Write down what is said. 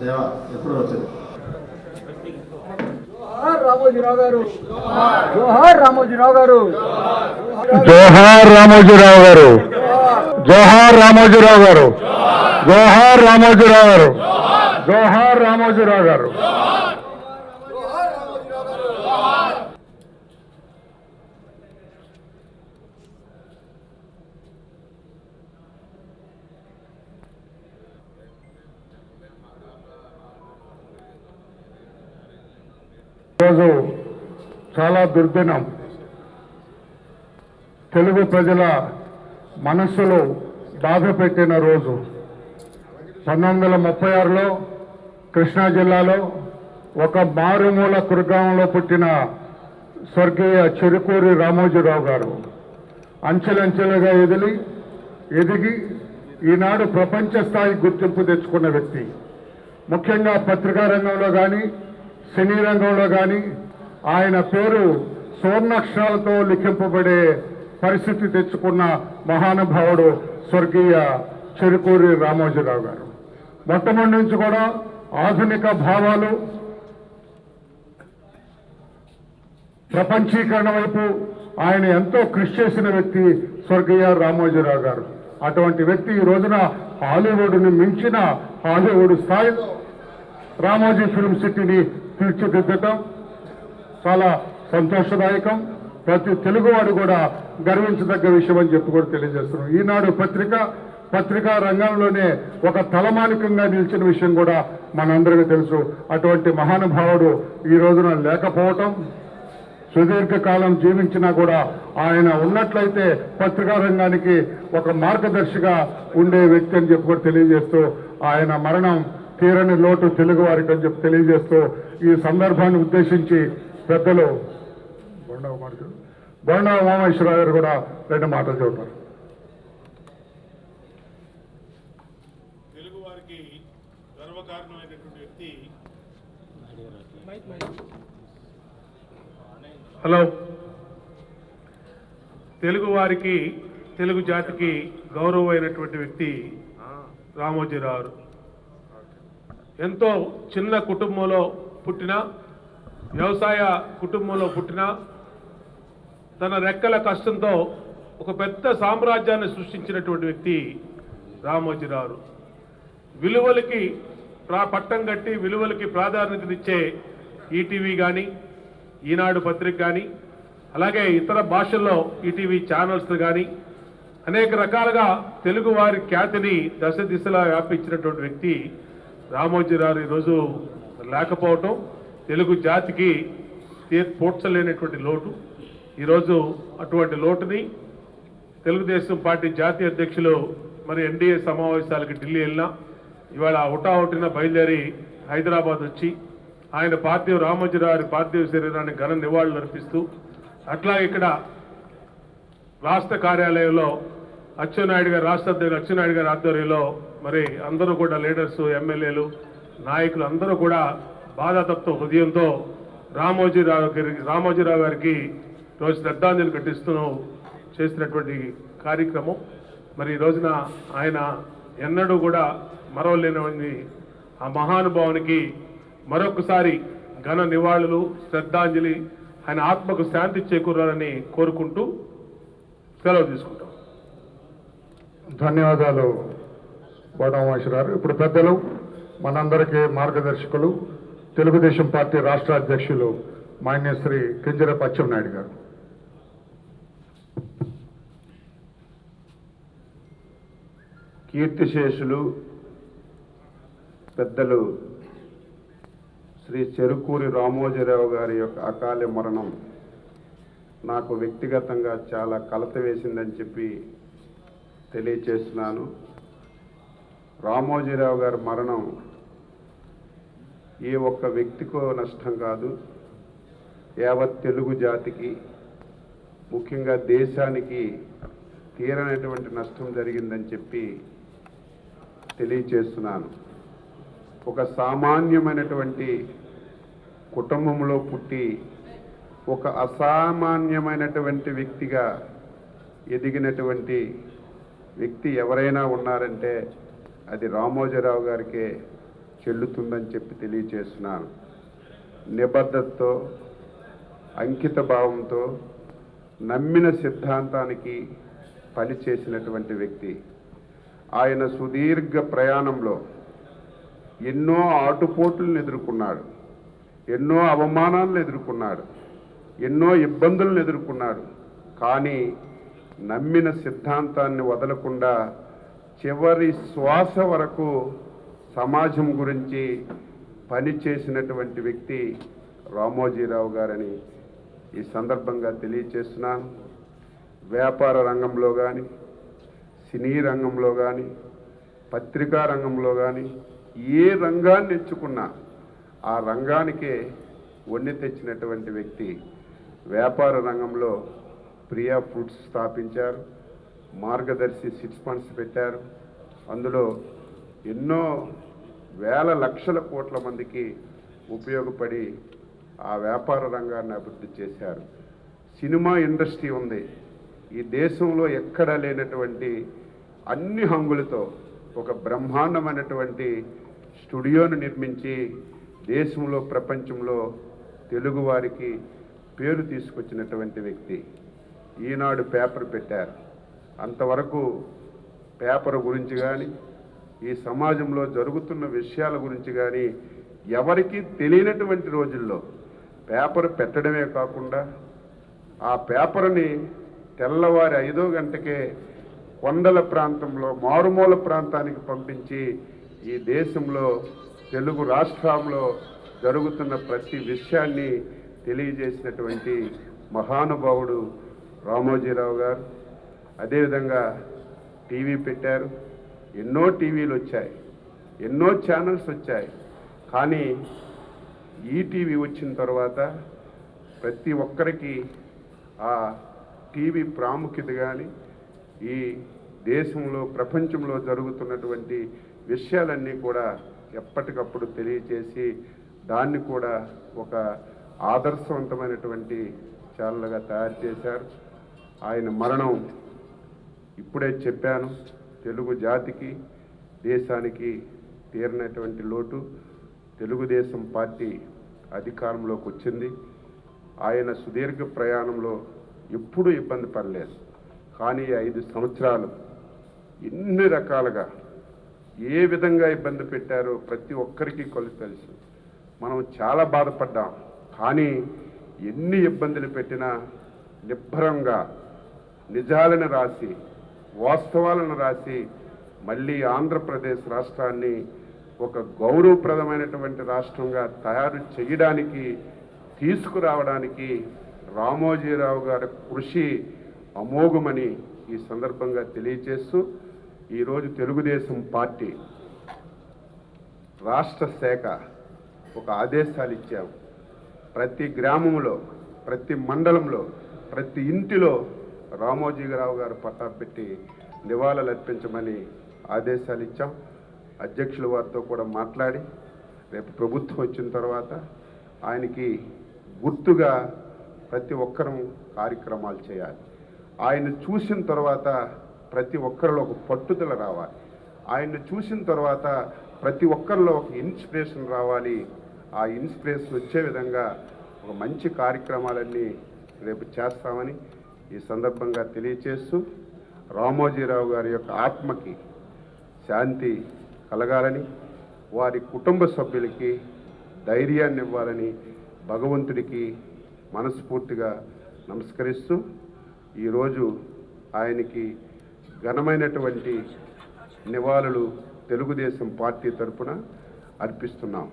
దేవా ఎప్పుడు వచ్చింది? రామోజీరావు గారు, జోహార్ రామోజీరావు గారు, జోహార్ రామోజీరావు గారు, జోహార్ రామోజీరావు గారు, జోహార్ రామోజీరావు గారు, జోహార్ రామోజీరావు గారు. ఈరోజు చాలా దుర్దినం. తెలుగు ప్రజల మనస్సులో బాధ పెట్టిన రోజు. 1936లో కృష్ణా జిల్లాలో ఒక మారుమూల కుర్గాంలో పుట్టిన స్వర్గీయ చెరుకూరి రామోజీరావు గారు అంచెలంచెలుగా ఎదిగి ఈనాడు ప్రపంచ స్థాయి గుర్తింపు తెచ్చుకున్న వ్యక్తి. ముఖ్యంగా పత్రికా రంగంలో కానీ సినీ రంగంలో కానీ ఆయన పేరు సువర్ణాక్షరాలతో లిఖింపబడే పరిస్థితి తెచ్చుకున్న మహానుభావుడు స్వర్గీయ చెరుకూరి రామోజీరావు గారు. మొట్టమొదటి నుంచి కూడా ఆధునిక భావాలు, ప్రపంచీకరణ వైపు ఆయన ఎంతో కృషి చేసిన వ్యక్తి స్వర్గీయ రామోజీరావు గారు. అటువంటి వ్యక్తి ఈ రోజున హాలీవుడ్ని మించిన హాలీవుడ్ స్థాయిలో రామోజీ ఫిల్మ్ సిటీని తీర్చిదిద్దటం చాలా సంతోషదాయకం. ప్రతి తెలుగువాడు కూడా గర్వించదగ్గ విషయం అని చెప్పి కూడా తెలియజేస్తున్నాం. ఈనాడు పత్రికా రంగంలోనే ఒక తలమానికంగా నిలిచిన విషయం కూడా మనందరికీ తెలుసు. అటువంటి మహానుభావుడు ఈ రోజున లేకపోవటం, సుదీర్ఘకాలం జీవించినా కూడా ఆయన ఉన్నట్లయితే పత్రికా రంగానికి ఒక మార్గదర్శిగా ఉండే వ్యక్తి అని చెప్పి కూడా తెలియజేస్తూ ఆయన మరణం తీరని లోటు తెలుగు వారికి అని చెప్పి తెలియజేస్తూ ఈ సందర్భాన్ని ఉద్దేశించి పెద్దలు బొండా ఉమామహేశ్వరరావు గారు కూడా 2 మాటలు చెబుతారు. తెలుగు వారికి గర్వకారణమైనటువంటి వ్యక్తి. హలో, తెలుగు వారికి, తెలుగు జాతికి గౌరవమైనటువంటి వ్యక్తి రామోజీరావు. ఎంతో చిన్న కుటుంబంలో పుట్టిన, వ్యవసాయ కుటుంబంలో పుట్టిన, తన రెక్కల కష్టంతో ఒక పెద్ద సామ్రాజ్యాన్ని సృష్టించినటువంటి వ్యక్తి రామోజీరావు. విలువలకి పట్టం కట్టి విలువలకి ప్రాధాన్యతనిచ్చే ఈటీవీ కానీ, ఈనాడు పత్రిక కానీ, అలాగే ఇతర భాషల్లో ఈటీవీ ఛానల్స్ కానీ అనేక రకాలుగా తెలుగు వారి ఖ్యాతిని దశ దిశలా వ్యాపించినటువంటి వ్యక్తి రామోజీరావు ఈరోజు లేకపోవటం తెలుగు జాతికి పూడ్చలేనటువంటి లోటు. ఈరోజు అటువంటి లోటుని తెలుగుదేశం పార్టీ జాతీయ అధ్యక్షులు మరి ఎన్డీఏ సమావేశాలకి ఢిల్లీ వెళ్ళినా ఇవాళ హుటాహుటిన బయలుదేరి హైదరాబాద్ వచ్చి ఆయన రామోజీరావు పార్థివ శరీరాన్ని ఘన నివాళులు అర్పిస్తూ, అట్లా ఇక్కడ రాష్ట్ర కార్యాలయంలో అచ్చెన్నాయుడు గారు, రాష్ట్ర అధ్యక్షుడు అచ్చెన్నాయుడు గారి ఆధ్వర్యంలో మరి అందరూ కూడా లీడర్స్, ఎమ్మెల్యేలు, నాయకులు అందరూ కూడా బాధాతప్త హృదయంతో రామోజీరావు గారికి రోజు శ్రద్ధాంజలి ఘటిస్తూ చేసినటువంటి కార్యక్రమం. మరి ఈ రోజున ఆయన ఎన్నడూ కూడా మరవలేని ఆ మహానుభావునికి మరొకసారి ఘన నివాళులు, శ్రద్ధాంజలి, ఆయన ఆత్మకు శాంతి చేకూరాలని కోరుకుంటూ సెలవు తీసుకుంటాం. ధన్యవాదాలు బొండా ఉమామహేశ్వరరావు. ఇప్పుడు పెద్దలు, మనందరికీ మార్గదర్శకులు, తెలుగుదేశం పార్టీ రాష్ట్ర అధ్యక్షులు మాన్యశ్రీ కింజరాపు అచ్చెన్నాయుడు గారు. కీర్తిశేషులు పెద్దలు శ్రీ చెరుకూరి రామోజీరావు గారి యొక్క అకాల మరణం నాకు వ్యక్తిగతంగా చాలా కలత వేసిందని చెప్పి తెలియచేస్తున్నాను. రామోజీరావు గారి మరణం ఏ ఒక్క వ్యక్తికో నష్టం కాదు, యావత్ తెలుగు జాతికి, ముఖ్యంగా దేశానికి తీరనటువంటి నష్టం జరిగిందని చెప్పి తెలియచేస్తున్నాను. ఒక సామాన్యమైనటువంటి కుటుంబంలో పుట్టి ఒక అసామాన్యమైనటువంటి వ్యక్తిగా ఎదిగినటువంటి వ్యక్తి ఎవరైనా ఉన్నారంటే అది రామోజీరావు గారికే చెల్లుతుందని చెప్పి తెలియచేస్తున్నాను. నిబద్ధతతో, అంకిత భావంతో, నమ్మిన సిద్ధాంతానికి పనిచేసినటువంటి వ్యక్తి. ఆయన సుదీర్ఘ ప్రయాణంలో ఎన్నో ఆటుపోట్లను ఎదుర్కొన్నాడు, ఎన్నో అవమానాలను ఎదుర్కొన్నాడు, ఎన్నో ఇబ్బందులను ఎదుర్కొన్నాడు. కానీ నమ్మిన సిద్ధాంతాన్ని వదలకుండా చివరి శ్వాస వరకు సమాజం గురించి పనిచేసినటువంటి వ్యక్తి రామోజీరావు గారని ఈ సందర్భంగా తెలియచేస్తున్నాను. వ్యాపార రంగంలో కానీ, సినీ రంగంలో కానీ, పత్రికా రంగంలో కానీ ఏ రంగాన్ని ఎంచుకున్నా ఆ రంగానికే వన్నె తెచ్చినటువంటి వ్యక్తి. వ్యాపార రంగంలో ప్రియా ఫుడ్స్ స్థాపించారు, మార్గదర్శి చిట్ ఫండ్స్ పెట్టారు. అందులో ఎన్నో వేల లక్షల కోట్ల మందికి ఉపయోగపడి ఆ వ్యాపార రంగాన్ని అభివృద్ధి చేశారు. సినిమా ఇండస్ట్రీ ఉంది, ఈ దేశంలో ఎక్కడా లేనటువంటి అన్ని హంగులతో ఒక బ్రహ్మాండమైనటువంటి స్టూడియోను నిర్మించి దేశంలో, ప్రపంచంలో తెలుగువారికి పేరు తీసుకొచ్చినటువంటి వ్యక్తి. ఈనాడు పేపర్ పెట్టారు. అంతవరకు పేపర్ గురించి కానీ, ఈ సమాజంలో జరుగుతున్న విషయాల గురించి కానీ ఎవరికీ తెలియనటువంటి రోజుల్లో పేపర్ పెట్టడమే కాకుండా ఆ పేపర్ని తెల్లవారి 5 గంటకే కొండల ప్రాంతంలో, మారుమూల ప్రాంతానికి పంపించి ఈ దేశంలో, తెలుగు రాష్ట్రంలో జరుగుతున్న ప్రతి విషయాన్ని తెలియజేసినటువంటి మహానుభావుడు రామోజీరావు గారు. అదేవిధంగా టీవీ పెట్టారు, ఎన్నో టీవీలు వచ్చాయి, ఎన్నో ఛానల్స్ వచ్చాయి. కానీ ఈటీవీ వచ్చిన తర్వాత ప్రతి ఒక్కరికి ఆ టీవీ ప్రాముఖ్యత కానీ, ఈ దేశంలో, ప్రపంచంలో జరుగుతున్నటువంటి విషయాలన్నీ కూడా ఎప్పటికప్పుడు తెలియచేసి దాన్ని కూడా ఒక ఆదర్శవంతమైనటువంటి ఛానల్గా తయారు చేశారు. ఆయన మరణం ఇప్పుడే చెప్పాను. తెలుగు జాతికి, దేశానికి తీరినటువంటి లోటు. తెలుగుదేశం పార్టీ అధికారంలోకి వచ్చింది. ఆయన సుదీర్ఘ ప్రయాణంలో ఎప్పుడూ ఇబ్బంది పడలేదు. కానీ 5 సంవత్సరాలు ఎన్ని రకాలుగా ఏ విధంగా ఇబ్బంది పెట్టారో ప్రతి ఒక్కరికి తెలుసు. మనం చాలా బాధపడ్డాం. కానీ ఎన్ని ఇబ్బందులు పెట్టినా నిబ్బరంగా నిజాలను రాసి, వాస్తవాలను రాసి మళ్ళీ ఆంధ్రప్రదేశ్ రాష్ట్రాన్ని ఒక గౌరవప్రదమైనటువంటి రాష్ట్రంగా తయారు చేయడానికి, తీసుకురావడానికి రామోజీరావు గారి కృషి అమోఘమని ఈ సందర్భంగా తెలియజేస్తూ, ఈరోజు తెలుగుదేశం పార్టీ రాష్ట్ర శాఖ ఒక ఆదేశాలు ఇచ్చాము. ప్రతి గ్రామంలో, ప్రతి మండలంలో, ప్రతి ఇంటిలో రామోజీరావు గారు పట్టా పెట్టి నివాళులు అర్పించమని ఆదేశాలు ఇచ్చాం. అధ్యక్షుల వారితో కూడా మాట్లాడి రేపు ప్రభుత్వం వచ్చిన తర్వాత ఆయనకి గుర్తుగా ప్రతి ఒక్కరూ కార్యక్రమాలు చేయాలి. ఆయన చూసిన తర్వాత ప్రతి ఒక్కరిలో ఒక పట్టుదల రావాలి. ఆయన్ని చూసిన తర్వాత ప్రతి ఒక్కరిలో ఒక ఇన్స్పిరేషన్ రావాలి. ఆ ఇన్స్పిరేషన్ వచ్చే విధంగా ఒక మంచి కార్యక్రమాలన్నీ రేపు చేస్తామని ఈ సందర్భంగా తెలియచేస్తూ, రామోజీరావు గారి యొక్క ఆత్మకి శాంతి కలగాలని, వారి కుటుంబ సభ్యులకి ధైర్యాన్ని ఇవ్వాలని భగవంతుడికి మనస్ఫూర్తిగా నమస్కరిస్తూ ఈరోజు ఆయనకి ఘనమైనటువంటి నివాళులు తెలుగుదేశం పార్టీ తరఫున అర్పిస్తున్నాం.